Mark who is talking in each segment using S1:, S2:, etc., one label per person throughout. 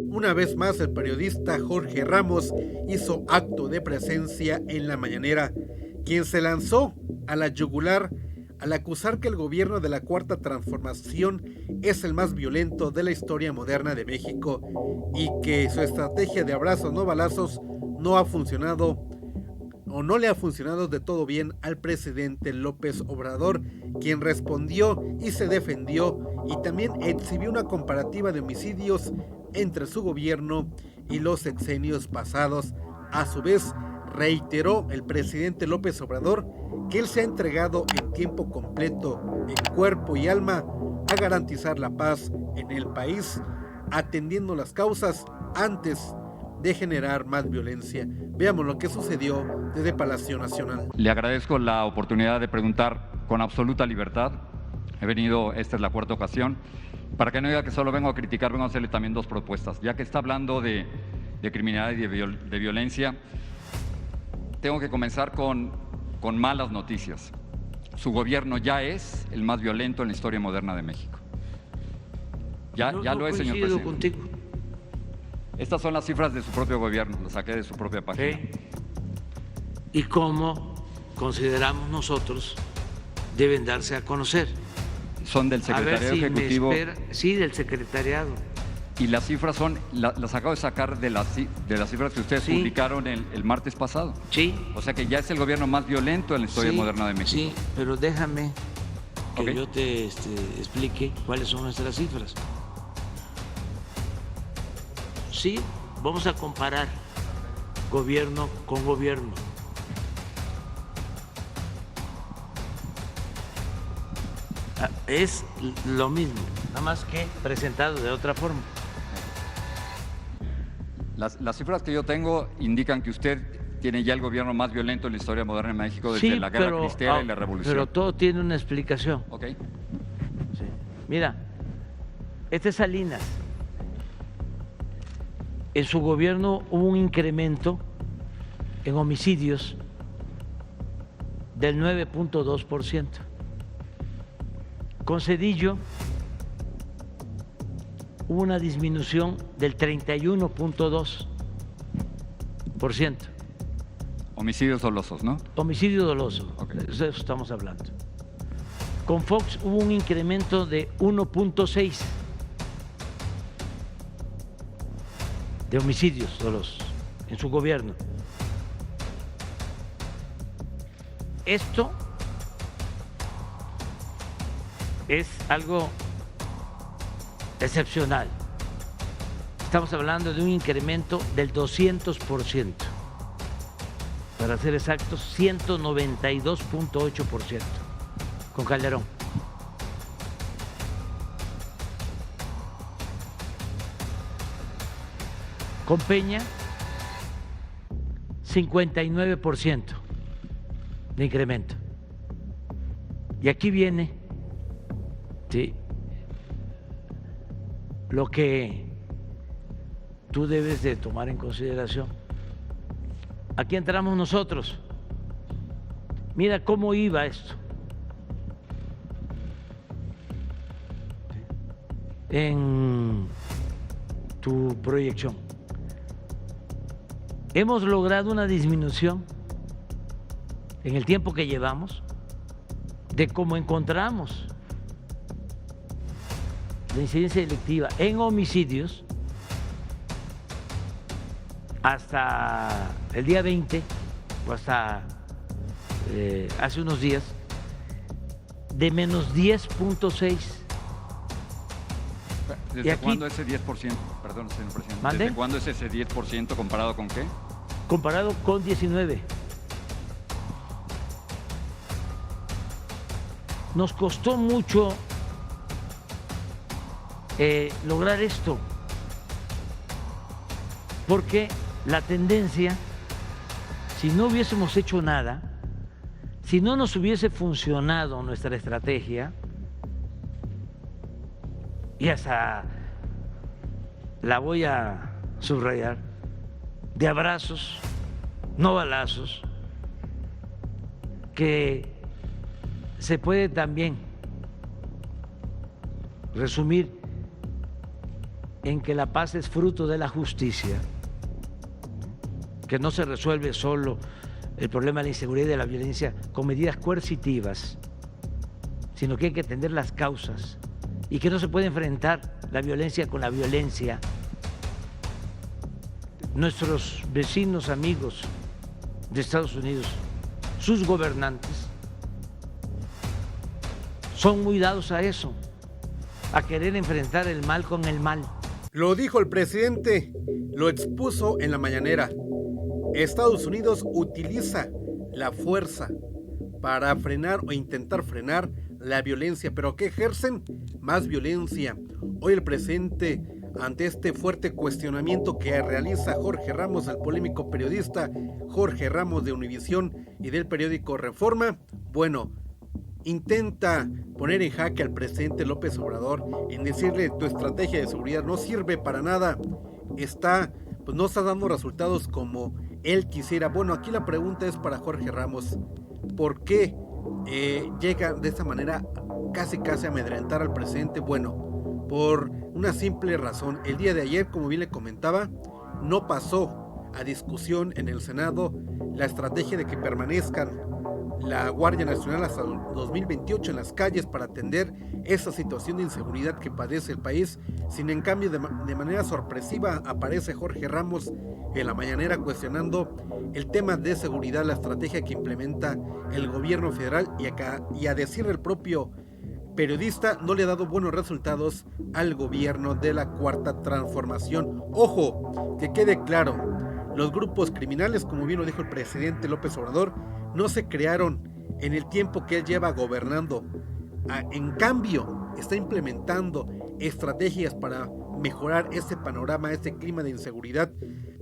S1: Una vez más, el periodista Jorge Ramos hizo acto de presencia en la mañanera, quien se lanzó a la yugular al acusar que el gobierno de la Cuarta Transformación es el más violento de la historia moderna de México y que su estrategia de abrazos no balazos no ha funcionado o no le ha funcionado de todo bien al presidente López Obrador, quien respondió y se defendió y también exhibió una comparativa de homicidios entre su gobierno y los sexenios pasados. A su vez, reiteró el presidente López Obrador que él se ha entregado en tiempo completo, en cuerpo y alma, a garantizar la paz en el país, atendiendo las causas antes de generar más violencia. Veamos lo que sucedió desde Palacio Nacional.
S2: Le agradezco la oportunidad de preguntar con absoluta libertad. He venido, esta es la cuarta ocasión, para que no diga que solo vengo a criticar, vengo a hacerle también dos propuestas. Ya que está hablando de criminalidad y de violencia, tengo que comenzar con malas noticias. Su gobierno ya es el más violento en la historia moderna de México. Ya lo es, señor presidente.
S3: Contigo.
S2: Estas son las cifras de su propio gobierno, las saqué de su propia página.
S3: Okay. ¿Y cómo consideramos nosotros deben darse a conocer?
S2: Son del secretariado ejecutivo.
S3: Sí, del secretariado.
S2: Y las cifras son, las acabo de sacar de las cifras que ustedes publicaron el martes pasado.
S3: Sí.
S2: O sea que ya es el gobierno más violento en la historia moderna de México.
S3: Sí, pero déjame que yo te explique cuáles son nuestras cifras. Sí, vamos a comparar gobierno con gobierno. Es lo mismo, nada más que presentado de otra forma.
S2: Las cifras que yo tengo indican que usted tiene ya el gobierno más violento en la historia moderna de México desde la Guerra Cristera y la Revolución.
S3: Pero todo tiene una explicación.
S2: Ok.
S3: Sí. Mira, este es Salinas. En su gobierno hubo un incremento en homicidios del 9.2%. Con Zedillo hubo una disminución del 31.2%.
S2: Homicidios dolosos, ¿no?
S3: Homicidio doloso, de eso estamos hablando. Con Fox hubo un incremento de 1.6% de homicidios dolosos en su gobierno. Esto es algo excepcional. Estamos hablando de un incremento del 200%. Para ser exactos, 192.8% con Calderón. Con Peña, 59% de incremento. Y aquí viene, sí, lo que tú debes de tomar en consideración. Aquí entramos nosotros. Mira cómo iba esto. En tu proyección. Hemos logrado una disminución en el tiempo que llevamos de cómo encontramos la incidencia delictiva en homicidios hasta el día 20 o hasta hace unos días de menos 10.6.
S2: ¿Desde cuándo ese 10%? Perdón, señor presidente.
S3: ¿Mande?
S2: ¿Desde cuándo es ese 10% comparado con qué?
S3: Comparado con 19. Nos costó mucho lograr esto, porque la tendencia, si no hubiésemos hecho nada, si no nos hubiese funcionado nuestra estrategia, y hasta la voy a subrayar, de abrazos, no balazos, que se puede también resumir en que la paz es fruto de la justicia, que no se resuelve solo el problema de la inseguridad y de la violencia con medidas coercitivas, sino que hay que atender las causas y que no se puede enfrentar la violencia con la violencia. Nuestros vecinos, amigos de Estados Unidos, sus gobernantes, son muy dados a eso, a querer enfrentar el mal con el mal.
S1: Lo dijo el presidente, lo expuso en la mañanera. Estados Unidos utiliza la fuerza para frenar o intentar frenar la violencia, pero ¿qué ejercen? Más violencia. Hoy el presidente, ante este fuerte cuestionamiento que realiza Jorge Ramos, el polémico periodista Jorge Ramos de Univisión y del periódico Reforma, bueno, intenta poner en jaque al presidente López Obrador en decirle: tu estrategia de seguridad no sirve para nada, no está dando resultados como él quisiera. Bueno, aquí la pregunta es para Jorge Ramos: ¿por qué llega de esta manera casi a amedrentar al presidente? Bueno, por una simple razón. El día de ayer, como bien le comentaba, no pasó a discusión en el Senado la estrategia de que permanezcan la Guardia Nacional hasta el 2028 en las calles para atender esa situación de inseguridad que padece el país. Sin en cambio, de manera sorpresiva, aparece Jorge Ramos en la mañanera cuestionando el tema de seguridad, la estrategia que implementa el gobierno federal, y a decir el propio periodista, no le ha dado buenos resultados al gobierno de la Cuarta Transformación. Ojo, que quede claro, los grupos criminales, como bien lo dijo el presidente López Obrador, no se crearon en el tiempo que él lleva gobernando. En cambio, está implementando estrategias para mejorar este panorama, este clima de inseguridad,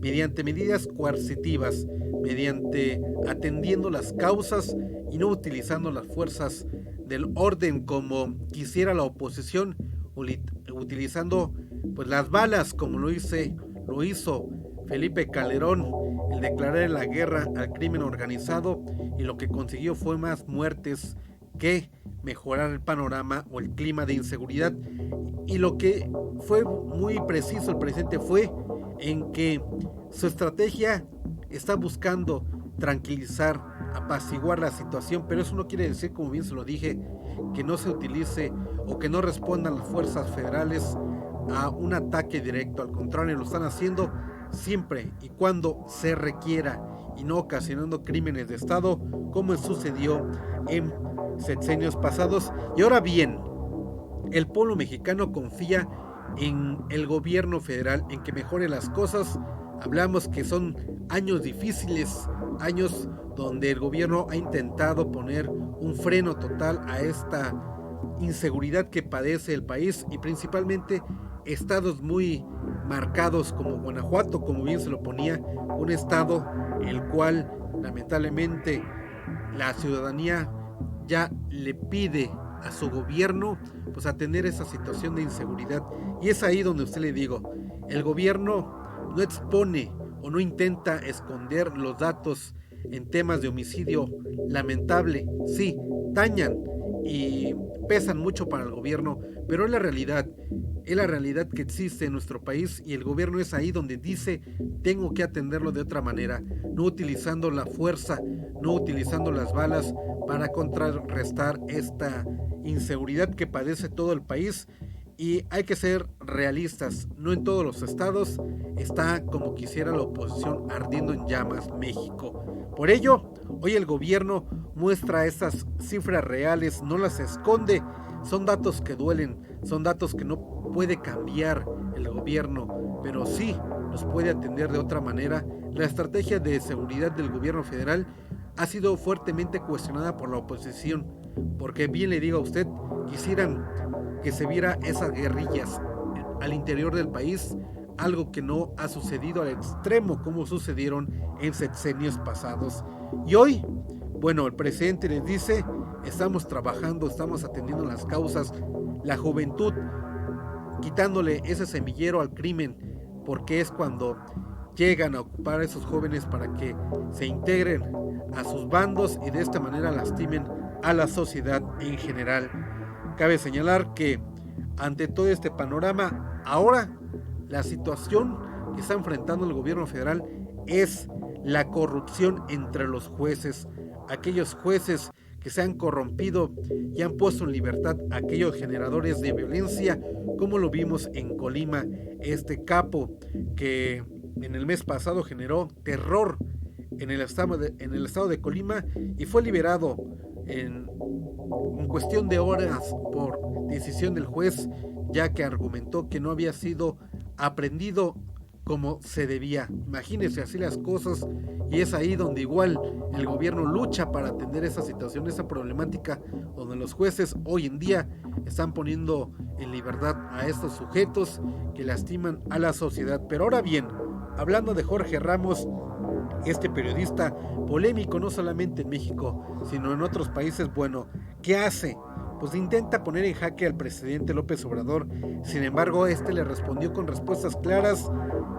S1: mediante medidas coercitivas, mediante atendiendo las causas y no utilizando las fuerzas del orden como quisiera la oposición, utilizando pues las balas como lo hizo Felipe Calderón, el declarar la guerra al crimen organizado, y lo que consiguió fue más muertes que mejorar el panorama o el clima de inseguridad. Y lo que fue muy preciso el presidente fue en que su estrategia está buscando tranquilizar, apaciguar la situación, pero eso no quiere decir, como bien se lo dije, que no se utilice o que no respondan las fuerzas federales a un ataque directo. Al contrario, lo están haciendo siempre y cuando se requiera y no ocasionando crímenes de Estado como sucedió en sexenios pasados. Y ahora bien, el pueblo mexicano confía en el gobierno federal, en que mejore las cosas. Hablamos que son años difíciles, años donde el gobierno ha intentado poner un freno total a esta inseguridad que padece el país, y principalmente estados muy marcados como Guanajuato, como bien se lo ponía, un estado el cual lamentablemente la ciudadanía ya le pide a su gobierno pues atender esa situación de inseguridad. Y es ahí donde usted le digo, el gobierno no expone o no intenta esconder los datos en temas de homicidio lamentable. Sí, dañan y pesan mucho para el gobierno, pero es la realidad que existe en nuestro país, y el gobierno es ahí donde dice: tengo que atenderlo de otra manera, no utilizando la fuerza, no utilizando las balas para contrarrestar esta inseguridad que padece todo el país. Y hay que ser realistas, no en todos los estados está como quisiera la oposición ardiendo en llamas México. Por ello, hoy el gobierno muestra esas cifras reales, no las esconde. Son datos que duelen, son datos que no puede cambiar el gobierno, pero sí los puede atender de otra manera. La estrategia de seguridad del gobierno federal ha sido fuertemente cuestionada por la oposición, porque bien le digo a usted, quisieran que se viera esas guerrillas al interior del país, algo que no ha sucedido al extremo como sucedieron en sexenios pasados. Y hoy, bueno, el presidente les dice: estamos trabajando, estamos atendiendo las causas, la juventud, quitándole ese semillero al crimen, porque es cuando llegan a ocupar a esos jóvenes para que se integren a sus bandos y de esta manera lastimen a la sociedad en general. Cabe señalar que ante todo este panorama, ahora la situación que está enfrentando el gobierno federal es la corrupción entre los jueces, aquellos jueces que se han corrompido y han puesto en libertad a aquellos generadores de violencia, como lo vimos en Colima, este capo que en el mes pasado generó terror en el estado de Colima y fue liberado en cuestión de horas por decisión del juez, ya que argumentó que no había sido aprehendido como se debía. Imagínense así las cosas, y es ahí donde igual el gobierno lucha para atender esa situación, esa problemática, donde los jueces hoy en día están poniendo en libertad a estos sujetos que lastiman a la sociedad. Pero ahora bien, hablando de Jorge Ramos, este periodista polémico no solamente en México, sino en otros países, bueno, ¿qué hace? Pues intenta poner en jaque al presidente López Obrador. Sin embargo, este le respondió con respuestas claras,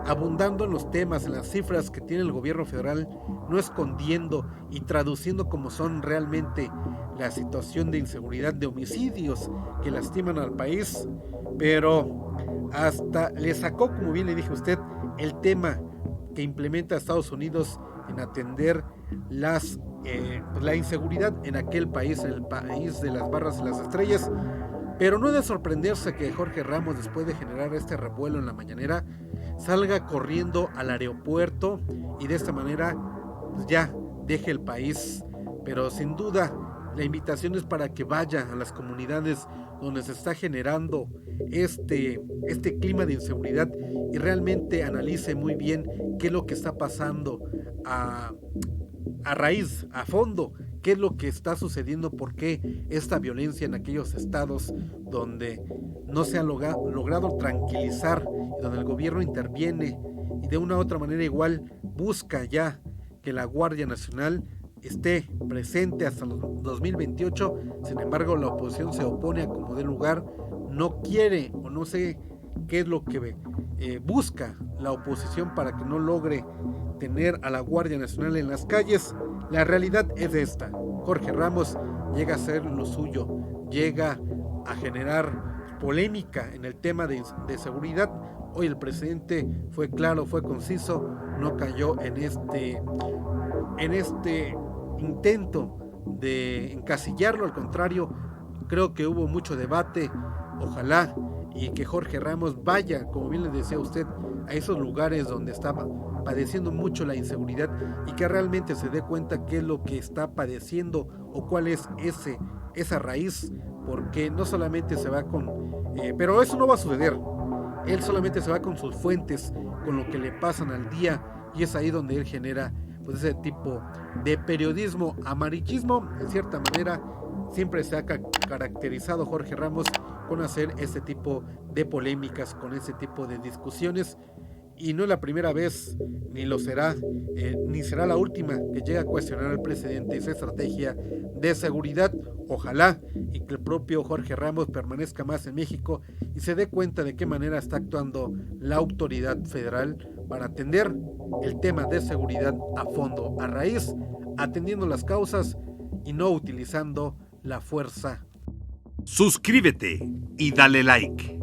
S1: abundando en los temas, en las cifras que tiene el gobierno federal, no escondiendo y traduciendo como son realmente la situación de inseguridad, de homicidios que lastiman al país. Pero hasta le sacó, como bien le dije a usted, el tema que implementa Estados Unidos en atender la inseguridad en aquel país, en el país de las barras y las estrellas. Pero no es de sorprenderse que Jorge Ramos, después de generar este revuelo en la mañanera, salga corriendo al aeropuerto y de esta manera pues ya deje el país. Pero sin duda la invitación es para que vaya a las comunidades donde se está generando este clima de inseguridad y realmente analice muy bien qué es lo que está pasando a raíz, a fondo, qué es lo que está sucediendo, por qué esta violencia en aquellos estados donde no se ha logrado tranquilizar, donde el gobierno interviene y de una u otra manera igual busca ya que la Guardia Nacional esté presente hasta el 2028. Sin embargo, la oposición se opone a como dé lugar, no quiere o no sé qué es lo que busca la oposición para que no logre tener a la Guardia Nacional en las calles. La realidad es esta: Jorge Ramos llega a hacer lo suyo, llega a generar polémica en el tema de seguridad. Hoy el presidente fue claro, fue conciso, no cayó en este intento de encasillarlo, al contrario, creo que hubo mucho debate. Ojalá y que Jorge Ramos vaya, como bien le decía a usted, a esos lugares donde estaba padeciendo mucho la inseguridad y que realmente se dé cuenta qué es lo que está padeciendo o cuál es esa raíz, porque no solamente se va pero eso no va a suceder. Él solamente se va con sus fuentes, con lo que le pasan al día, y es ahí donde él genera pues ese tipo de periodismo. Amarillismo, en cierta manera, siempre se ha caracterizado Jorge Ramos con hacer este tipo de polémicas, con ese tipo de discusiones, y no es la primera vez, ni lo será, ni será la última que llega a cuestionar al presidente y su estrategia de seguridad. Ojalá y que el propio Jorge Ramos permanezca más en México y se dé cuenta de qué manera está actuando la autoridad federal para atender el tema de seguridad a fondo, a raíz, atendiendo las causas y no utilizando la fuerza.
S4: Suscríbete y dale like.